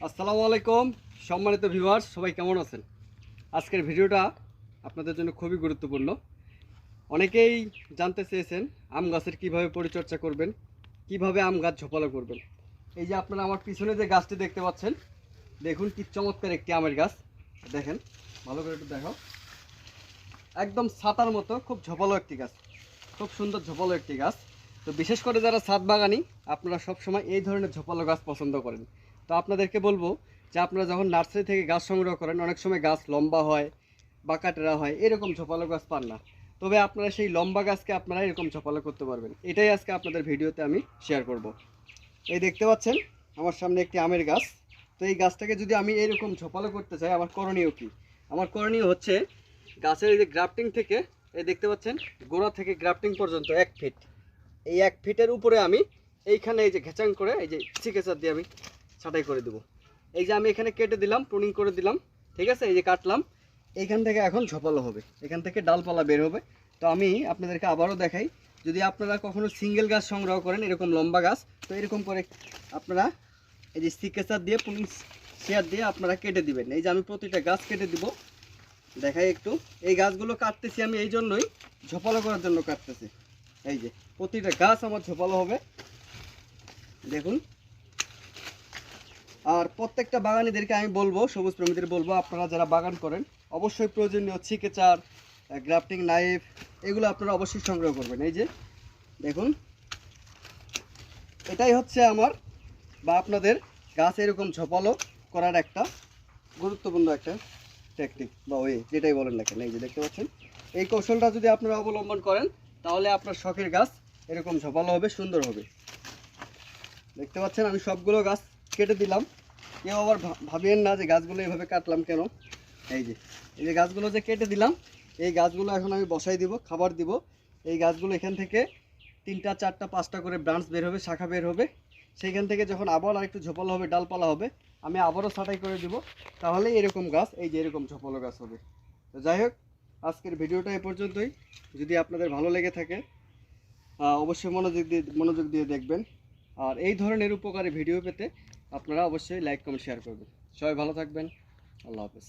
আসসালামু আলাইকুম সম্মানিত ভিউয়ার্স, সবাই কেমন আছেন? আজকের ভিডিওটা আপনাদের জন্য খুবই গুরুত্বপূর্ণ। অনেকেই জানতে চেয়েছেন আম গাছের কিভাবে পরিচর্যা করবেন, কিভাবে আম গাছ ঝোপালো করবেন। এই যে আপনারা আমার পিছনে যে গাছটি দেখতে পাচ্ছেন, দেখুন কি চমৎকার একটি আমের গাছ। দেখেন, ভালো করে একটু দেখাও। একদম ছাতার মতো খুব ঝোপালো একটি গাছ, খুব সুন্দর ঝোপালো একটি গাছ। তো বিশেষ করে যারা ছাদ বাগানি, আপনারা সবসময় এই ধরনের ঝোপালো গাছ পছন্দ করেন। তো আপনাদেরকে বলবো যে আপনারা যখন নার্সারি থেকে গাছ সংগ্রহ করেন, অনেক সময় গাছ লম্বা হয়, বাঁকাটেরা হয়, এরকম ঝোপালো গাছ পান না। তবে আপনারা সেই লম্বা গাছকে আপনারা এরকম ঝোপালো করতে পারবেন। এটাই আজকে আপনাদের ভিডিওতে আমি শেয়ার করব। এই দেখতে পাচ্ছেন আমার সামনে একটি আমের গাছ। তো এই গাছটাকে যদি আমি এরকম ঝোপালো করতে চাই, আমার করণীয় কি? আমার করণীয় হচ্ছে গাছের এই যে গ্রাফটিং থেকে, এই দেখতে পাচ্ছেন গোড়া থেকে গ্রাফটিং পর্যন্ত 1 ফিট, এই 1 ফিটের উপরে আমি এইখানে এই যে ঘেচাং করে এই যে চিকেচার দিয়ে আমি ছাঁটাই করে দেবো। এই যে আমি এখানে কেটে দিলাম, প্রুনিং করে দিলাম, ঠিক আছে? এই যে কাটলাম, এইখান থেকে এখন ঝোপালো হবে, এখান থেকে ডালপালা বের হবে। তো আমি আপনাদেরকে আবারও দেখাই, যদি আপনারা কখনো সিঙ্গেল গাছ সংগ্রহ করেন এরকম লম্বা গাছ, তো এরকম করে আপনারা এই যে চিকেচার দিয়ে প্রুনিং শেয়ার দিয়ে আপনারা কেটে দিবেন। এই যে আমি প্রতিটা গাছ কেটে দিব, দেখাই একটু। এই গাছগুলো কাটতেছি আমি এই জন্যই, ঝোপালো করার জন্য কাটতেছি। এই যে প্রতিটা গাছ আমার ঝোপালো হবে, দেখুন। আর প্রত্যেকটা বাগানীদেরকে আমি বলবো, সবুজ প্রেমীদের বলবো, আপনারা যারা বাগান করেন অবশ্যই প্রয়োজনীয় চিকেচার, গ্রাফটিং নাইফ, এগুলো আপনারা অবশ্যই সংগ্রহ করবেন। এই যে দেখুন, এটাই হচ্ছে আমার বা আপনাদের গাছ এরকম ঝোপালো করার একটা গুরুত্বপূর্ণ একটা টেকনিক বা ওয়ে, যেটাই বলেন না কেন। এই যে দেখতে পাচ্ছেন, এই কৌশলটা যদি আপনারা অবলম্বন করেন তাহলে আপনার শখের গাছ এরকম ঝোপালো হবে, সুন্দর হবে। দেখতে পাচ্ছেন আমি সবগুলো গাছ কেটে দিলাম। কেউ আবার ভাবেন না যে গাছগুলো এভাবে কাটলাম কেন। এই যে গাছগুলো যে কেটে দিলাম, এই গাছগুলো এখন আমি বসাই দিব, খাবার দিব। এই গাছগুলো এখান থেকে 3টা 4টা 5টা করে ব্রাঞ্চ বের হবে, শাখা বের হবে। সেইখান থেকে যখন আবার আরেকটু ঝোপালো হবে, ডালপালা হবে, আমি আবারও ছাঁটাই করে দিব। তাহলে এরকম গাছ, এই যে এরকম ঝোপালো গাছ হবে। তো যাই হোক, আজকের ভিডিওটা এ পর্যন্তই। যদি আপনাদের ভালো লেগে থাকে অবশ্যই মনোযোগ দিয়ে দেখবেন। আর এই ধরনের উপকারী ভিডিও পেতে আপনারা অবশ্যই লাইক কমেন্ট শেয়ার করবেন। সবাই ভালো থাকবেন। আল্লাহ হাফেজ।